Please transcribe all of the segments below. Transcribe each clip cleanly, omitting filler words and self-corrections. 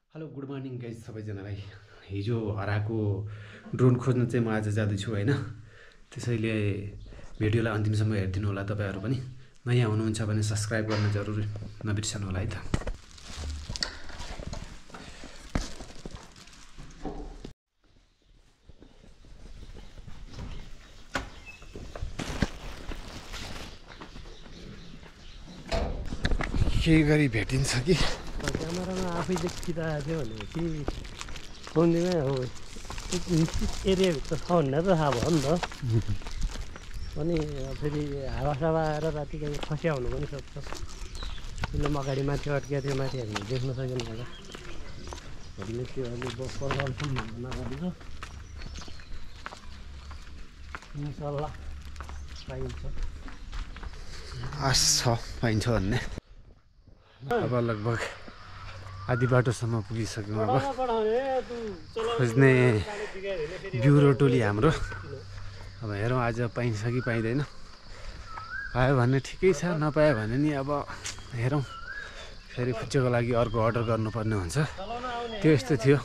Hello good morning guys सबैजनालाई। हिजो हराएको ड्रोन खोज्न चाहिँ म आज जाँदैछु होइन। त्यसैले भिडियोलाई अन्तिमसम्म हेरिदिनु होला। तपाईँहरू पनि नयाँ हुनुहुन्छ भने सब्सक्राइब गर्न जरुर नबिर्सनु होला है त। केही गरी भेटिन्छ कि क्यामेरामा आफै देखिरहेको थियो भनेपछि फोनमै हो एरियाभित्र छ भनेर त थाहा भयो नि त। अनि फेरि हावासावा आएर राति कहीँ खस्या हुनु पनि सक्छ। फिल्म अगाडि माथि अड्किएको थियो, माथि हामीले देख्न सकेन होला भन्ने त्यो अहिले बलसम्म सम्भावना गरेको इन्सल्लाह पाइन्छ। आश छ पाइन्छ भन्ने। अब लगभग आधी बाटोसम्म पुगिसक्यौँ। अब खोज्ने ब्युरो टोली हाम्रो। अब हेरौँ आज पाइन्छ कि पाइँदैन। पायो भने ठिकै छ, नपायो भने नि अब हेरौँ फेरि फुच्चेको लागि अर्को अर्डर गर्नुपर्ने हुन्छ। त्यो यस्तो थियो,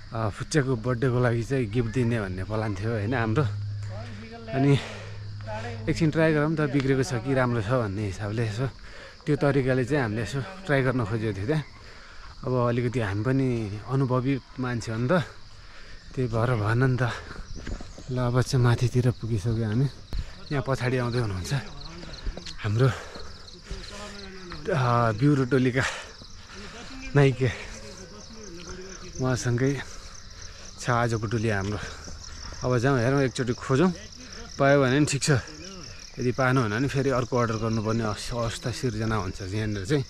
फुच्चेको बर्थडेको लागि चाहिँ गिफ्ट दिने भन्ने प्लान थियो होइन हाम्रो। अनि एकछिन ट्राई गरौँ त बिग्रेको छ कि राम्रो छ भन्ने हिसाबले यसो त्यो तरिकाले चाहिँ हामीले यसो ट्राई गर्न खोजेको थियो त्यहाँ। अब अलिकति हामी पनि अनुभवी मान्छे हो नि त, त्यही भएर भन नि त। ल अब चाहिँ माथितिर पुगिसक्यो हामी। यहाँ पछाडि आउँदै हुनुहुन्छ हाम्रो ब्युरो टोलीका नाइके, उहाँसँगै छ आजको टोली हाम्रो। अब जाउँ हेरौँ एकचोटि खोजौँ, पायो भने नि ठिक छ, यदि पाएन भने नि फेरि अर्को अर्डर गर्नुपर्ने अवस्था सिर्जना हुन्छ यहाँनिर चाहिँ।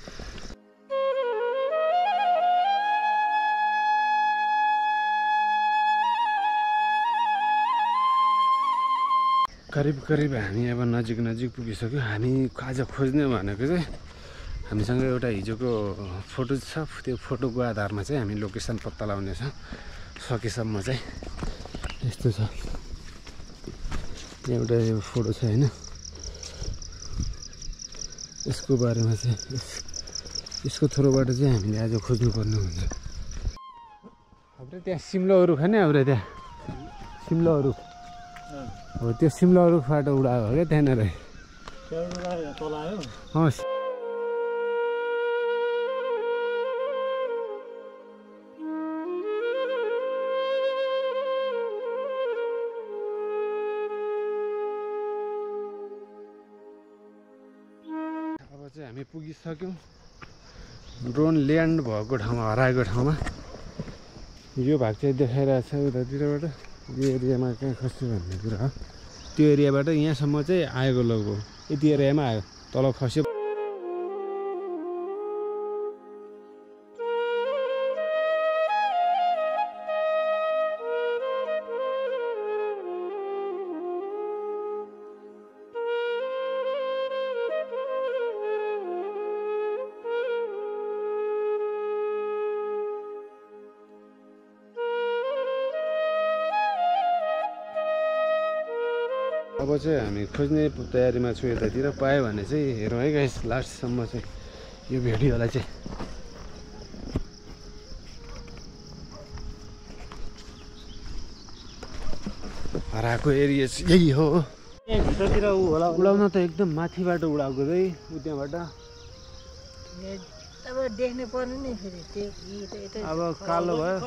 करिब हामी अब नजिक पुगिसक्यो। हामी आज खोज्ने भनेको चाहिँ हामीसँग एउटा हिजोको फोटो छ। त्यो फोटोको आधारमा चाहिँ हामी लोकेसन पत्ता लगाउनेछौँ सकेसम्म चाहिँ। यस्तो छ, यहाँ एउटा यो फोटो छ होइन, यसको बारेमा चाहिँ यसको थ्रोबाट चाहिँ हामीले आज खोज्नुपर्ने हुन्छ। हाम्रो त्यहाँ सिम्लोहरू खाने, हाम्रो त्यहाँ सिम्लोहरू हो, त्यो सिम्लोहरूबाट उडायो हो क्या त्यहाँनिर। अब चाहिँ हामी पुगिसक्यौँ ड्रोन ल्यान्ड भएको ठाउँमा, हराएको ठाउँमा। यो भाग चाहिँ देखाइरहेको छ उतातिरबाट, यो एरियामा कहाँ खस्यो भन्ने कुरा हो। त्यो एरियाबाट यहाँसम्म चाहिँ आएको लगभग यति एरियामा आयो, तल खस्यो। अब चाहिँ हामी खोज्ने तयारीमा छु यतातिर। पायो भने चाहिँ हेरौँ है गाइस, लास्टसम्म चाहिँ यो भिडियोलाई चाहिँ। हराएको एरिया चाहिँ यही हो। भित्रतिर ऊ होला, उडाउन त एकदम माथिबाट उडाएको चाहिँ उ त्यहाँबाट। अब देख्नु पर्ने नि फेरि अब कालो भयो,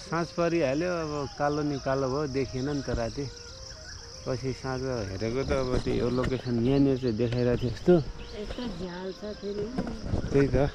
साँझ परिहाल्यो, अब कालो नि कालो भयो, देखिएन नि त राति। पछि साँझ हेरेको त अब त्यो लोकेसन यहाँनिर चाहिँ देखाइरहेको थियो यस्तो। त्यही त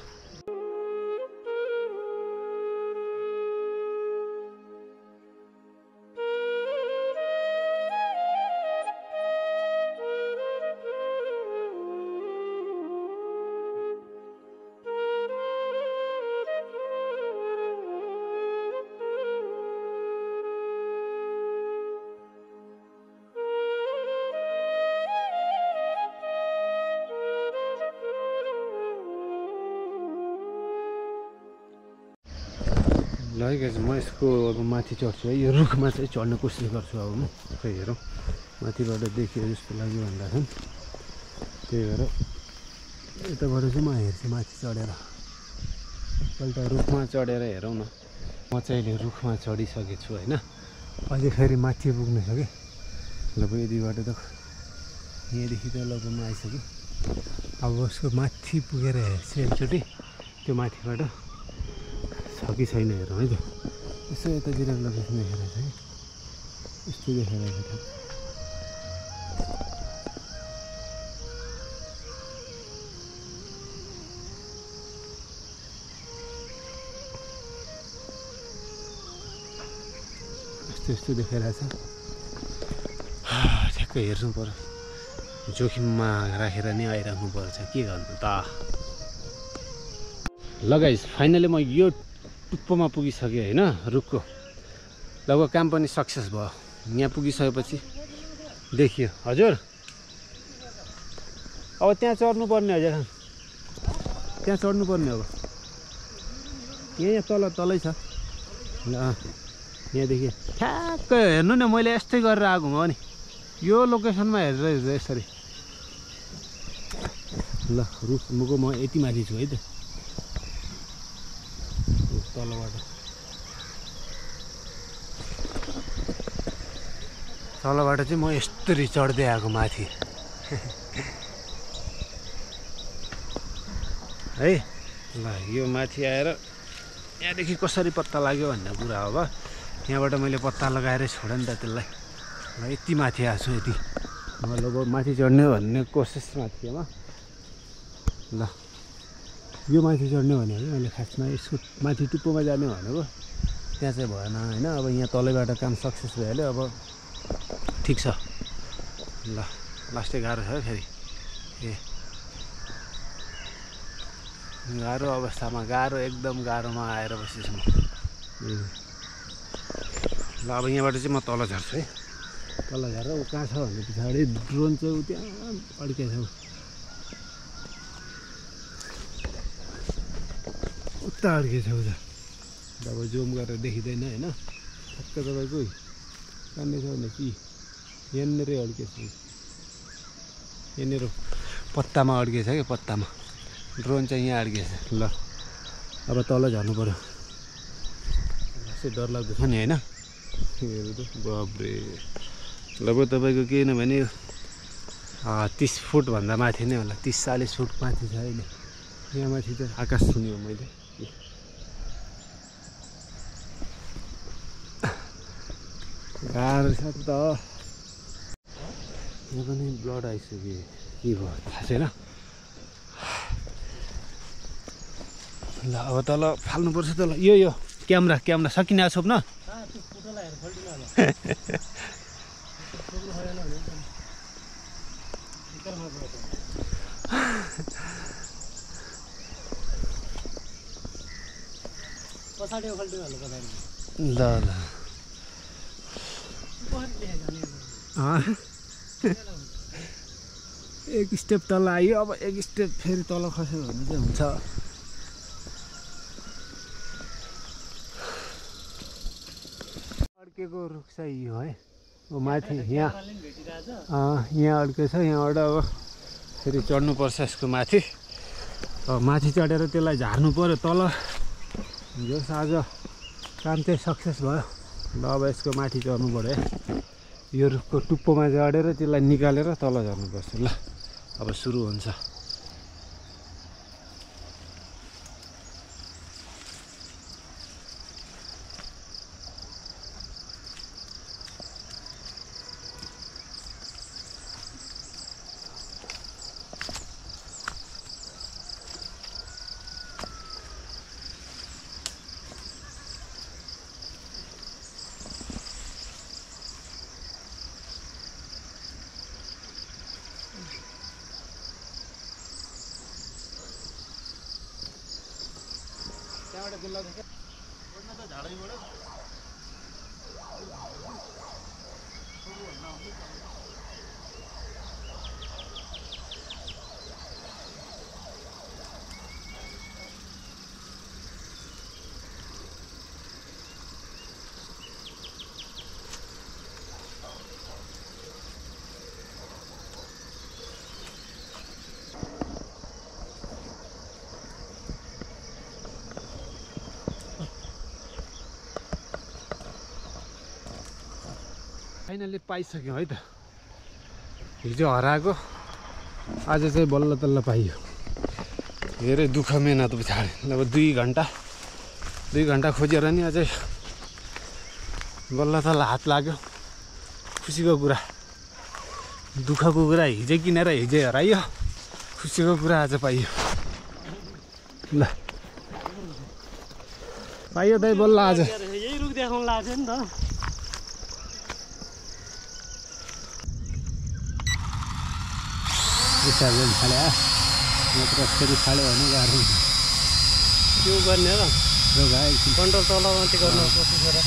ल है गाइस, म यसको अब माथि चढ्छु है। यो रुखमा चाहिँ चढ्ने कोसिस गर्छु अब म। खै हेरौँ माथिबाट देखियो जस्तो लाग्यो भन्दाखेरि त्यही भएर यताबाट चाहिँ म हेर्छु माथि चढेर। एकपल्ट रुखमा चढेर हेरौँ न। म चाहिँ अहिले रुखमा चढिसकेको छु होइन, अझै फेरि माथि पुग्नु छ कि। ल यतिबाट त यहाँदेखि त लगभग म आइसकेँ। अब उसको माथि पुगेर हेर्छु एकचोटि, त्यो माथिबाट छ कि छैन हेरौँ है त। यसो यतातिर लोकेसन देखाइरहेको छ कि, यस्तो देखाइरहेको छ। यस्तो देखाइरहेछ। ठ्याक्कै हेर्नु पर्यो, जोखिममा राखेर नै आइराख्नु पर्छ, के गर्नु त। ल गाइस फाइनली म यो टुप्पोमा पुगिसकेँ होइन, रुखको लगभग काम पनि सक्सेस भयो। यहाँ पुगिसकेपछि देखियो हजुर, अब त्यहाँ चढ्नुपर्ने हजुर, त्यहाँ चढ्नुपर्ने अब। यहाँ तलै छ ल, यहाँदेखि ठ्याक्कै हेर्नु न, मैले यस्तै गरेर आएको हो नि, यो लोकेसनमा हेरेर यसरी। ल रुखको म यति माथि छु है त, तलबाट चाहिँ म यस्तरी चढ्दै आएको माथि है। ल यो माथि आएर यहाँदेखि कसरी पत्ता लाग्यो भन्ने कुरा हो। अब यहाँबाट मैले पत्ता लगाएर छोडेँ नि त त्यसलाई। ल यति माथि आएको छु, यति लगभग माथि चढ्ने भन्ने कोसिसमा थिएँ म। ल यो माथि चढ्ने भनेको मैले खासमा यसको माथि टुप्पोमा जाने भनेको, त्यहाँ चाहिँ भएन होइन। अब यहाँ तलैबाट काम सक्सेस भइहाल्यो, अब ठिक छ। ल लास्टै गाह्रो छ फेरि, गाह्रो अवस्थामा, गाह्रो एकदम गाह्रोमा आएर बसेछु म। ल अब यहाँबाट चाहिँ म तल झर्छु है। तल झरेर ऊ कहाँ छ भन्ने पछाडि ड्रोन चाहिँ ऊ त्यहाँ अड्केको छ, उता अड्केको छ उता। अब जुम गरेर देखिँदैन होइन, ठक्क तपाईँको कहाँनिर छ भने कि यहाँनिरै अड्केछ, यहाँनिर पत्तामा अड्केछ क्या, पत्तामा। ड्रोन चाहिँ यहाँ अड्केछ। ल अब तल झर्नु पऱ्यो, यसै डरलाग्दो छ नि होइन। हेर्नु त बाब्रे, लगभग तपाईँको केही नभने 30 फुटभन्दा माथि नै होला, 30-40 फुट माथि छ अहिले। यहाँ माथि त आकाश छुन्यो मैले। गाह्रो छ त, यहाँ पनि ब्लड आइसक्यो, के भयो थाहा छैन। ल अब तल फाल्नुपर्छ तल। यो क्यामेरा सकिने छोप्न। ल ल एक स्टेप तल आयो, अब एक स्टेप फेरि तल खस्यो भने चाहिँ हुन्छ। अड्केको रुख चाहिँ यो है, ओ माथि यहाँ अड्केछ। यहाँबाट अब फेरि चढ्नुपर्छ यसको माथि। अब माथि चढेर त्यसलाई झार्नु पऱ्यो तल। जस आज काम चाहिँ सक्सेस भयो। ल अब यसको माथि चढ्नु पऱ्यो है, यो रुखको टुप्पोमा चढेर त्यसलाई निकालेर तल झर्नुपर्छ। ल अब सुरु हुन्छ। फाइनली पाइसक्यौँ है त। हिजो हराएको आज चाहिँ बल्ल तल्ल पाइयो। धेरै दुःख मेहनत पछाडि अब 2 घन्टा खोजेर नि अझै बल्ल तल्ल हात लाग्यो। खुसीको कुरा, दुःखको कुरा हिजै किनेर हिजै हराइयो, खुसीको कुरा आज पाइयो। ल पाइयो दाइ बल्ल आज। यही रुख देखाउनु लाग्छ नि त। विचारले थाले नत्र फेरि थाल्यो भने गाह्रो हुन्छ। त्यो गर्ने र कन्ट्रोल तल माथि गर्न कोसिस गर।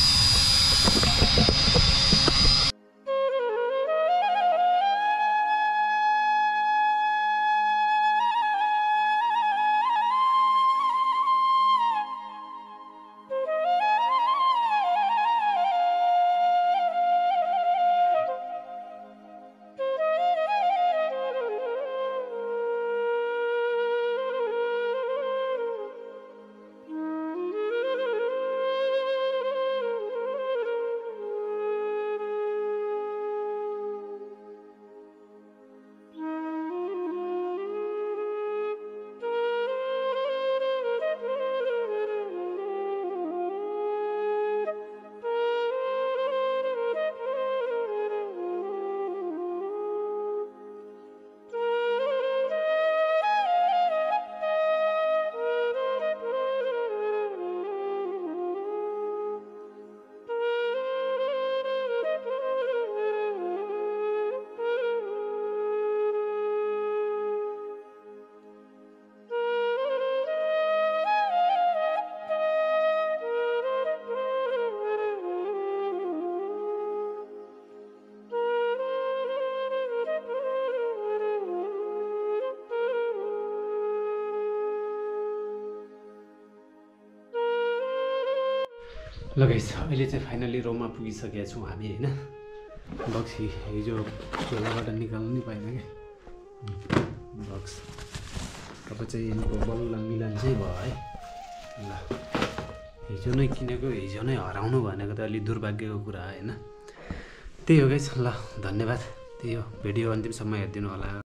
ल गाइस अहिले चाहिँ फाइनली रोममा पुगिसकेका छौँ हामी होइन। बक्सी हिजो झोलाबाट निकाल्नु नि पाएन क्या बक्स। अब चाहिँ यिनको बल्ल मिलन चाहिँ भयो है। ल हिजो नै किनेको हिजो नै हराउनु भनेको त अलिक दुर्भाग्यको कुरा होइन। त्यही हो गाइस। ल धन्यवाद। त्यही हो, भिडियो अन्तिमसम्म हेरिदिनु होला।